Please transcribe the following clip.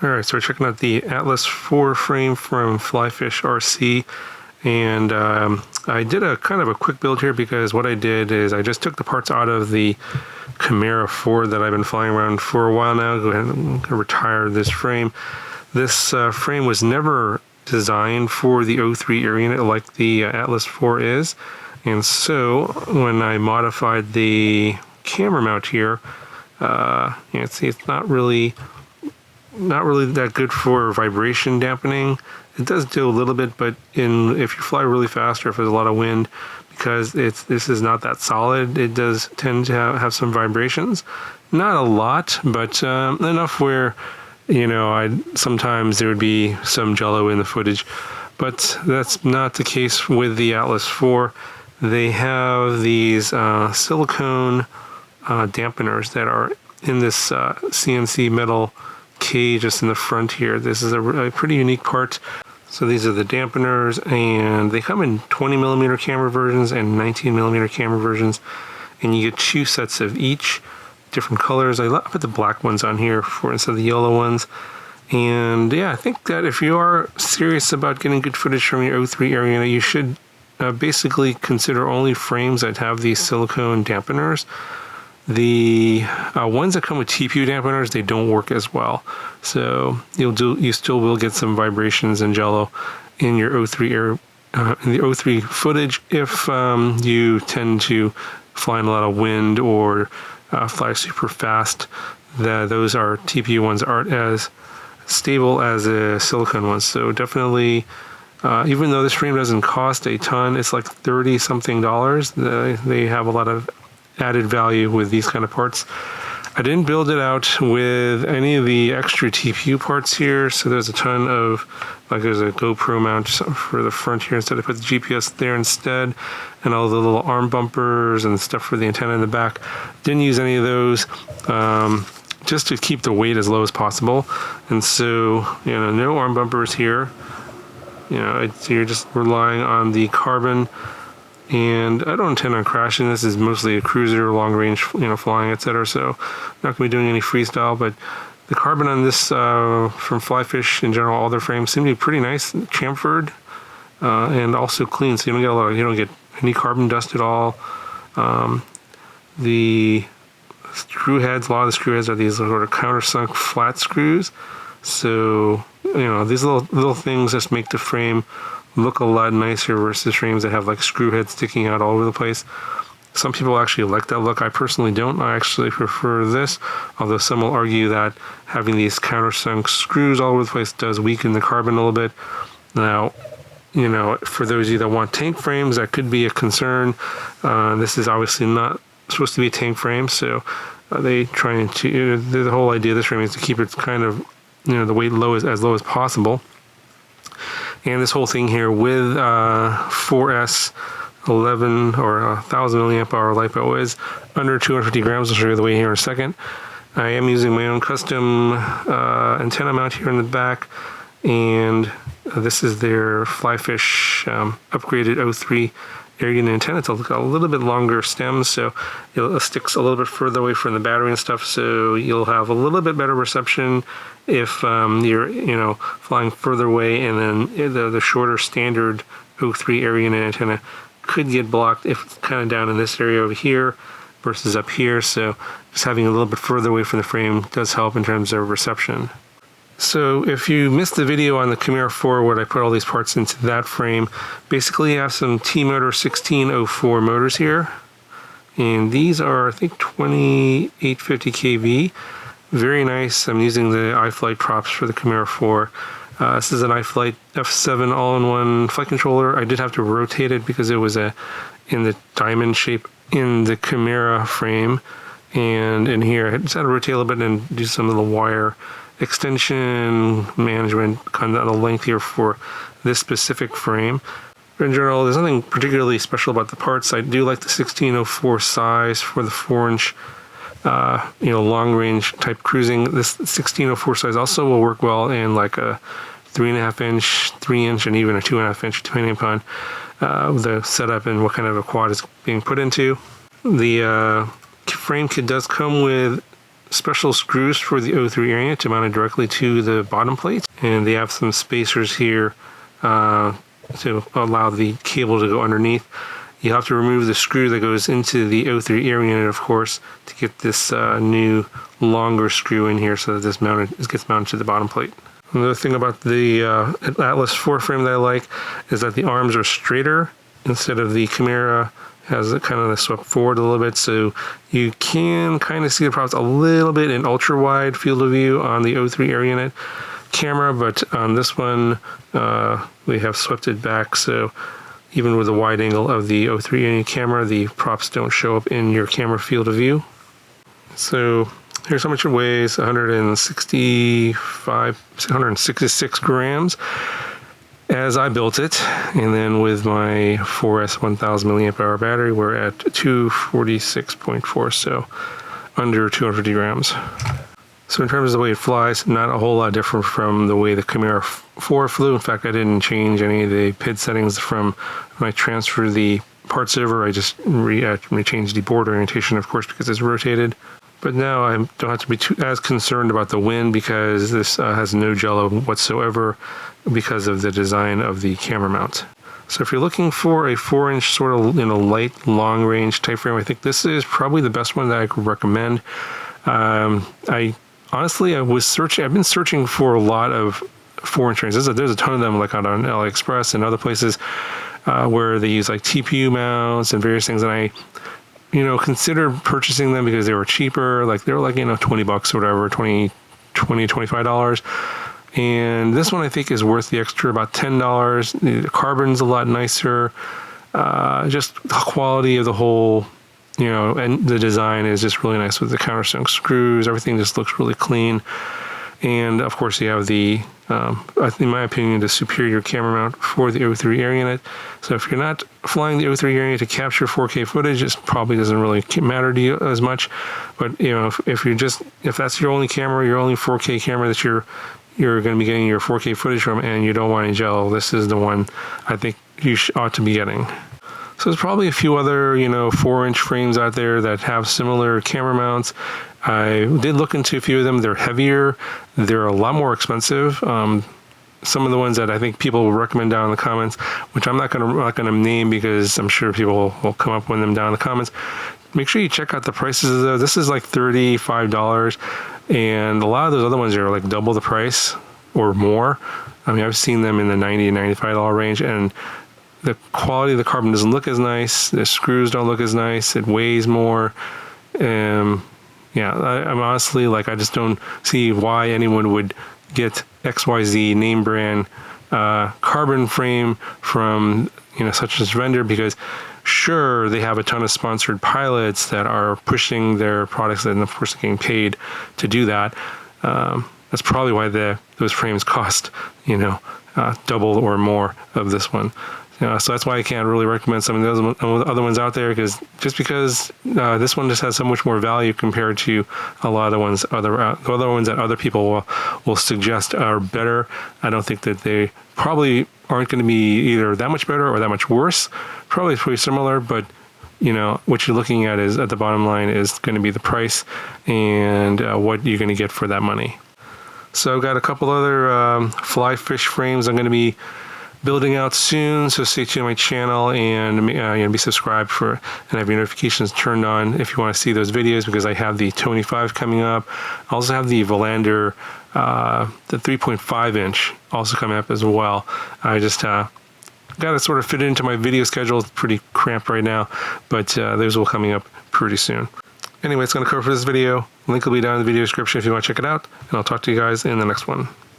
Alright, so we're checking out the Atlas 4 frame from FlyFishRC, and I did a kind of a quick build here because what I did is I just took the parts out of the Chimera 4 that I've been flying around for a while now. Go ahead and retire this frame. This frame was never designed for the O3 air unit like the Atlas 4 is, and so when I modified the camera mount here, you can see it's not really that good for vibration dampening. It does do a little bit, but if you fly really fast or if there's a lot of wind, because this is not that solid, it does tend to have some vibrations. Not a lot, but enough where, you know, sometimes there would be some jello in the footage. But that's not the case with the Atlas 4. They have these silicone dampeners that are in this CNC metal cage just in the front here. This is a pretty unique part. So these are the dampeners, and they come in 20mm camera versions and 19mm camera versions, and you get 2 sets of each, different colors. I put the black ones on here instead of the yellow ones. And yeah, I think that if you are serious about getting good footage from your O3 air unit, you should basically consider only frames that have these silicone dampeners. The ones that come with TPU dampeners, they don't work as well. So you still will get some vibrations and jello in your O3 air, in the O3 footage if you tend to fly in a lot of wind or fly super fast. Those TPU ones aren't as stable as the silicone ones. So definitely, even though this frame doesn't cost a ton, it's like $30 something. They have a lot of added value with these kind of parts. I didn't build it out with any of the extra TPU parts here, so there's a ton of, like there's a GoPro mount for the front here instead. I put the GPS there instead, and all the little arm bumpers and stuff for the antenna in the back. Didn't use any of those, just to keep the weight as low as possible. And so, you know, no arm bumpers here. You know, so you're just relying on the carbon. And I don't intend on crashing. This is mostly a cruiser, long range, you know, flying, etc. So I'm not going to be doing any freestyle, but the carbon on this from Flyfish in general, all their frames seem to be pretty nice, chamfered, and also clean. So you don't get any carbon dust at all. The screw heads, a lot of the screw heads are these sort of countersunk flat screws. So, you know, these little things just make the frame look a lot nicer versus frames that have like screw heads sticking out all over the place. Some people actually like that look. I personally don't. I actually prefer this, although some will argue that having these countersunk screws all over the place does weaken the carbon a little bit. Now, you know, for those of you that want tank frames, that could be a concern. This is obviously not supposed to be a tank frame, so they trying to, the whole idea of this frame is to keep it kind of, you know, the weight as low as possible. And this whole thing here with 4S 11 or 1000 milliamp hour LiPo is under 250 grams. I'll show you the weight here in a second. I am using my own custom antenna mount here in the back, and this is their Flyfish upgraded O3 air unit antenna. It's a little bit longer stem, so it sticks a little bit further away from the battery and stuff, so you'll have a little bit better reception if you're, you know, flying further away, and then the shorter standard O3 air unit antenna could get blocked if it's kind of down in this area over here versus up here. So just having a little bit further away from the frame does help in terms of reception. So if you missed the video on the Chimera 4 where I put all these parts into that frame, basically you have some T-Motor 1604 motors here. And these are, I think, 2850 kV. Very nice. I'm using the iFlight props for the Chimera 4. This is an iFlight F7 all-in-one flight controller. I did have to rotate it because it was in the diamond shape in the Chimera frame. And in here, I just had to rotate a little bit and do some little wire extension management kind of on the length here for this specific frame. But in general, there's nothing particularly special about the parts. I do like the 1604 size for the 4-inch you know, long range type cruising. This 1604 size also will work well in like a 3.5 inch, 3 inch, and even a 2.5 inch, depending upon the setup and what kind of a quad is being put into. The frame kit does come with special screws for the O3 area to mount it directly to the bottom plate, and they have some spacers here to allow the cable to go underneath. You have to remove the screw that goes into the O3 air unit, of course, to get this new longer screw in here so that this gets mounted to the bottom plate. Another thing about the Atlas 4 frame that I like is that the arms are straighter instead of the Chimera has it kind of swept forward a little bit, so you can kind of see the props a little bit in ultra wide field of view on the O3 air unit camera, but on this one we have swept it back, so even with the wide angle of the O3 air unit camera, the props don't show up in your camera field of view. So here's how much it weighs: 166 grams as I built it, and then with my 4S 1000 milliamp hour battery, we're at 246.4, so under 250 grams. So in terms of the way it flies, not a whole lot different from the way the Chimera 4 flew. In fact, I didn't change any of the PID settings from when I transferred the parts over. I just changed the board orientation, of course, because it's rotated. But now I don't have to be as concerned about the wind because this has no jello whatsoever because of the design of the camera mount. So if you're looking for a 4-inch sort of light, long-range type frame, I think this is probably the best one that I could recommend. I've been searching for a lot of 4-inch frames. There's a ton of them, like on AliExpress and other places where they use like TPU mounts and various things, and I considered purchasing them because they were cheaper. Like they were like, $20 or whatever, $25. And this one I think is worth the extra, about $10. The carbon's a lot nicer. Just the quality of the whole, and the design is just really nice with the countersunk screws. Everything just looks really clean. And of course you have the, in my opinion, the superior camera mount for the O3 air unit. So if you're not flying the O3 air unit to capture 4K footage, it probably doesn't really matter to you as much. But if that's your only camera, your only 4K camera that you're going to be getting your 4K footage from, and you don't want any jello, this is the one I think you ought to be getting. So there's probably a few other, 4-inch frames out there that have similar camera mounts. I did look into a few of them. They're heavier. They're a lot more expensive. Some of the ones that I think people will recommend down in the comments, which I'm not gonna name because I'm sure people will come up with them down in the comments. Make sure you check out the prices of those. This is like $35, and a lot of those other ones are like double the price or more. I mean, I've seen them in the $90 and $95 range, and the quality of the carbon doesn't look as nice. The screws don't look as nice. It weighs more. I'm honestly, I just don't see why anyone would get XYZ name brand carbon frame from such as vendor, because sure, they have a ton of sponsored pilots that are pushing their products and of course getting paid to do that. That's probably why those frames cost double or more of this one. So that's why I can't really recommend some of those other ones out there, because this one just has so much more value compared to a lot of the ones the other ones that other people will suggest are better. I don't think that they probably aren't going to be either that much better or that much worse. Probably pretty similar, but what you're looking at is at the bottom line is going to be the price and what you're going to get for that money. So I've got a couple other fly fish frames I'm going to be building out soon, so stay tuned to my channel and be subscribed and have your notifications turned on if you want to see those videos, because I have the Tony 5 coming up. I also have the Valander, the 3.5 inch also coming up as well. I just got to sort of fit it into my video schedule. It's pretty cramped right now, but those will coming up pretty soon. Anyway, it's going to cover for this video. Link will be down in the video description if you want to check it out, and I'll talk to you guys in the next one.